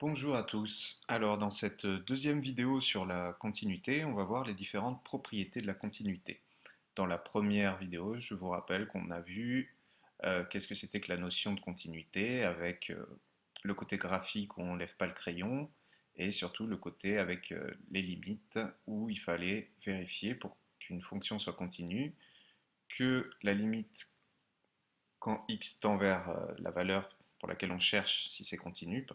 Bonjour à tous. Alors dans cette deuxième vidéo sur la continuité, on va voir les différentes propriétés de la continuité. Dans la première vidéo, je vous rappelle qu'on a vu qu'est-ce que c'était que la notion de continuité avec le côté graphique où on ne lève pas le crayon et surtout le côté avec les limites où il fallait vérifier pour qu'une fonction soit continue que la limite quand x tend vers la valeur pour laquelle on cherche si c'est continu,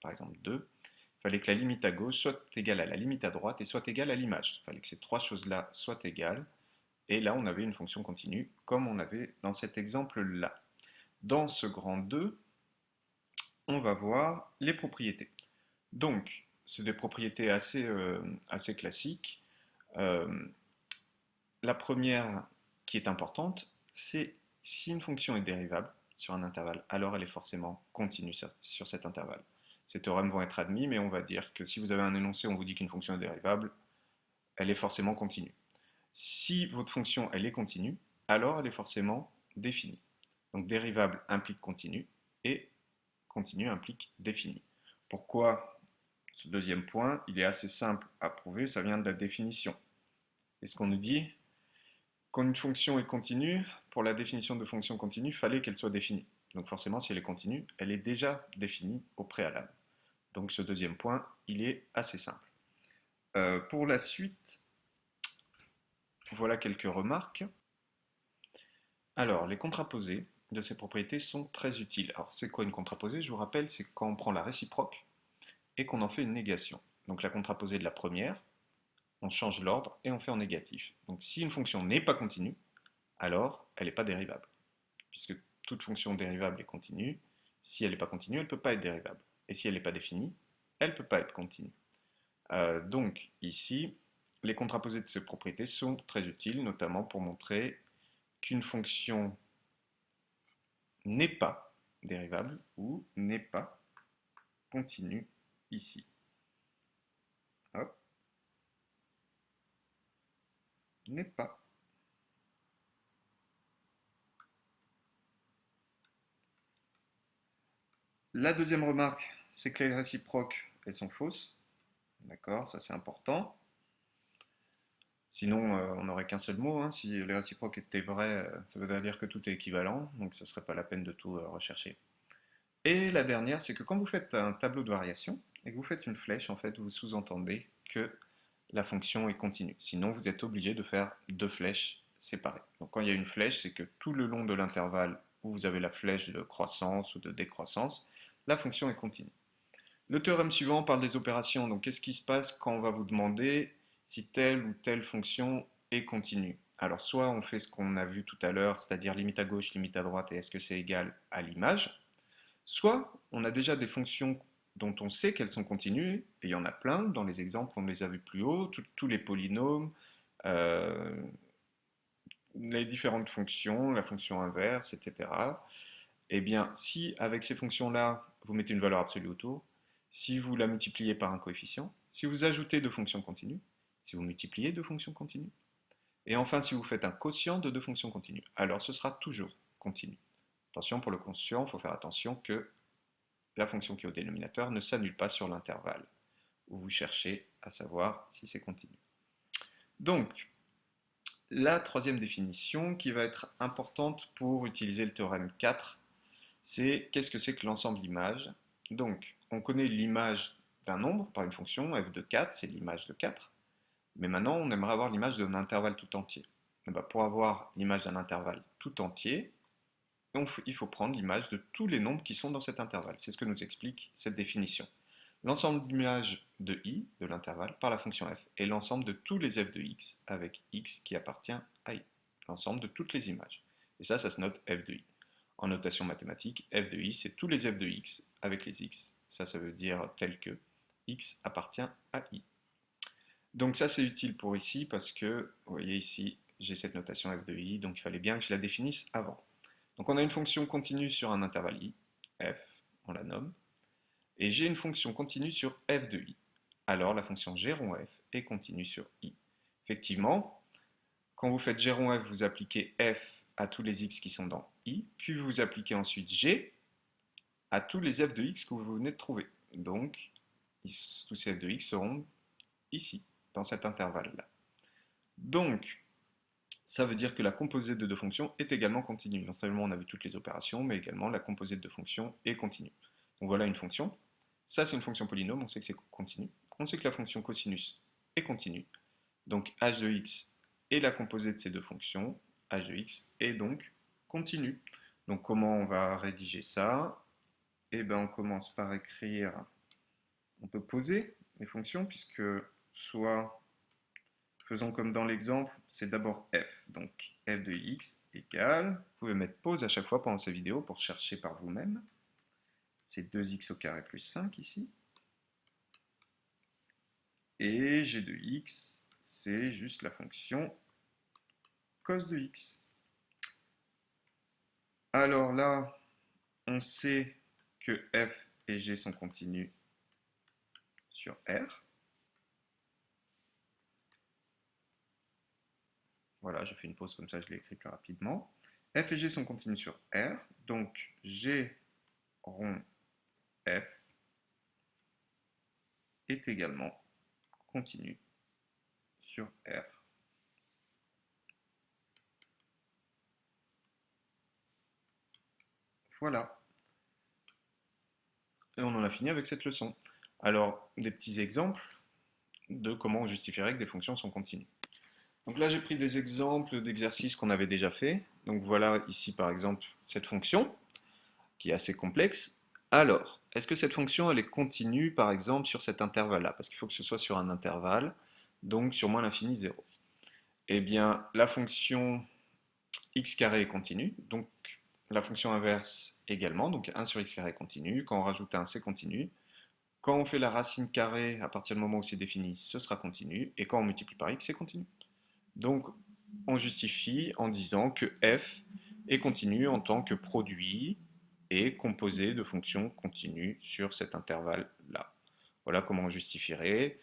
par exemple 2, il fallait que la limite à gauche soit égale à la limite à droite et soit égale à l'image. Il fallait que ces trois choses-là soient égales. Et là, on avait une fonction continue, comme on avait dans cet exemple-là. Dans ce grand 2, on va voir les propriétés. Donc, c'est des propriétés assez classiques. Euh, la première qui est importante, c'est si une fonction est dérivable sur un intervalle, alors elle est forcément continue sur cet intervalle. Ces théorèmes vont être admis, mais on va dire que si vous avez un énoncé, on vous dit qu'une fonction est dérivable, elle est forcément continue. Si votre fonction elle est continue, alors elle est forcément définie. Donc dérivable implique continu et continu implique défini. Pourquoi ce deuxième point? Il est assez simple à prouver, ça vient de la définition. Et ce qu'on nous dit, quand une fonction est continue, pour la définition de fonction continue, il fallait qu'elle soit définie. Donc forcément, si elle est continue, elle est déjà définie au préalable. Donc ce deuxième point, il est assez simple. Pour la suite, voilà quelques remarques. Alors, les contraposés de ces propriétés sont très utiles. Alors, c'est quoi une contraposée? Je vous rappelle, c'est quand on prend la réciproque et qu'on en fait une négation. Donc la contraposée de la première, on change l'ordre et on fait en négatif. Donc si une fonction n'est pas continue, alors elle n'est pas dérivable. Puisque toute fonction dérivable est continue, si elle n'est pas continue, elle ne peut pas être dérivable. Et si elle n'est pas définie, elle ne peut pas être continue. Donc ici, les contraposés de ces propriétés sont très utiles, notamment pour montrer qu'une fonction n'est pas dérivable ou n'est pas continue ici. Hop, n'est pas. La deuxième remarque, c'est que les réciproques, elles sont fausses. D'accord, ça c'est important. Sinon, on n'aurait qu'un seul mot, hein. Si les réciproques étaient vrais, ça voudrait dire que tout est équivalent, donc ce ne serait pas la peine de tout rechercher. Et la dernière, c'est que quand vous faites un tableau de variation et que vous faites une flèche, en fait, vous sous-entendez que la fonction est continue. Sinon, vous êtes obligé de faire deux flèches séparées. Donc quand il y a une flèche, c'est que tout le long de l'intervalle où vous avez la flèche de croissance ou de décroissance, la fonction est continue. Le théorème suivant parle des opérations. Donc qu'est-ce qui se passe quand on va vous demander si telle ou telle fonction est continue? Alors soit on fait ce qu'on a vu tout à l'heure, c'est-à-dire limite à gauche, limite à droite, et est-ce que c'est égal à l'image? Soit on a déjà des fonctions dont on sait qu'elles sont continues, et il y en a plein, dans les exemples on les a vus plus haut, tous les polynômes, euh, les différentes fonctions, la fonction inverse, etc. Eh bien, si avec ces fonctions-là, vous mettez une valeur absolue autour, si vous la multipliez par un coefficient, si vous ajoutez deux fonctions continues, si vous multipliez deux fonctions continues, et enfin si vous faites un quotient de deux fonctions continues, alors ce sera toujours continu. Attention, pour le quotient, il faut faire attention que la fonction qui est au dénominateur ne s'annule pas sur l'intervalle où vous cherchez à savoir si c'est continu. Donc, la troisième définition qui va être importante pour utiliser le théorème 4, c'est qu'est-ce que c'est que l'ensemble image. Donc, on connaît l'image d'un nombre par une fonction, f de 4, c'est l'image de 4. Mais maintenant, on aimerait avoir l'image d'un intervalle tout entier. Et bien, pour avoir l'image d'un intervalle tout entier, il faut prendre l'image de tous les nombres qui sont dans cet intervalle. C'est ce que nous explique cette définition. L'ensemble d'images de i, de l'intervalle, par la fonction f, et l'ensemble de tous les f de x, avec x qui appartient à i. L'ensemble de toutes les images. Et ça se note f de i. En notation mathématique, f de i, c'est tous les f de x avec les x. Ça veut dire tel que x appartient à i. Donc ça, c'est utile pour ici parce que, vous voyez ici, j'ai cette notation f de i, donc il fallait bien que je la définisse avant. Donc on a une fonction continue sur un intervalle i, f, on la nomme, et j'ai une fonction continue sur f de i. Alors la fonction g rond f est continue sur i. Effectivement, quand vous faites g rond f, vous appliquez f à tous les x qui sont dans i, puis vous appliquez ensuite g à tous les f de x que vous venez de trouver. Donc, tous ces f de x seront ici, dans cet intervalle-là. Donc, ça veut dire que la composée de deux fonctions est également continue. Non seulement on a vu toutes les opérations, mais également la composée de deux fonctions est continue. Donc voilà une fonction. Ça, c'est une fonction polynôme, on sait que c'est continu. On sait que la fonction cosinus est continue. Donc h de x est la composée de ces deux fonctions. H de x est donc continue. Donc comment on va rédiger ça? Eh bien, on commence par écrire, on peut poser les fonctions, puisque soit, faisons comme dans l'exemple, c'est d'abord f. Donc f de x égale, vous pouvez mettre pause à chaque fois pendant cette vidéo pour chercher par vous-même. C'est 2x au carré plus 5 ici. Et g de x, c'est juste la fonction cos de x. Alors là, on sait que f et g sont continus sur R. Voilà, je fais une pause comme ça, je l'ai écrit plus rapidement. F et G sont continus sur R, donc G rond F est également continu sur R. Voilà. Et on en a fini avec cette leçon. Alors, des petits exemples de comment on justifierait que des fonctions sont continues. Donc là, j'ai pris des exemples d'exercices qu'on avait déjà fait. Donc voilà ici par exemple cette fonction qui est assez complexe. Alors, est-ce que cette fonction elle est continue par exemple sur cet intervalle-là? Parce qu'il faut que ce soit sur un intervalle, donc sur moins l'infini 0. Eh bien, la fonction x carré est continue, donc la fonction inverse également, donc 1 sur x carré est continue. Quand on rajoute 1, c'est continu. Quand on fait la racine carrée, à partir du moment où c'est défini, ce sera continu. Et quand on multiplie par x, c'est continu. Donc, on justifie en disant que f est continu en tant que produit et composé de fonctions continues sur cet intervalle-là. Voilà comment on justifierait.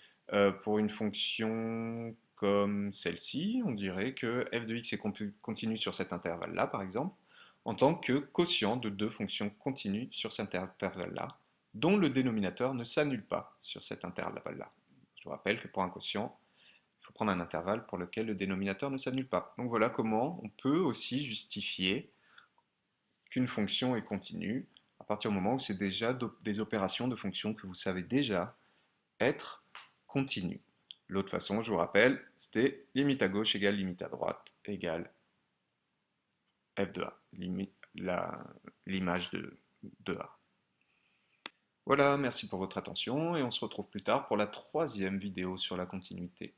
Pour une fonction comme celle-ci, on dirait que f de x est continu sur cet intervalle-là, par exemple, en tant que quotient de deux fonctions continues sur cet intervalle-là, dont le dénominateur ne s'annule pas sur cet intervalle-là. Je vous rappelle que pour un quotient, il faut prendre un intervalle pour lequel le dénominateur ne s'annule pas. Donc voilà comment on peut aussi justifier qu'une fonction est continue à partir du moment où c'est déjà des opérations de fonctions que vous savez déjà être continues. L'autre façon, je vous rappelle, c'était limite à gauche égale limite à droite égale f de a, l'image de a. Voilà, merci pour votre attention et on se retrouve plus tard pour la troisième vidéo sur la continuité.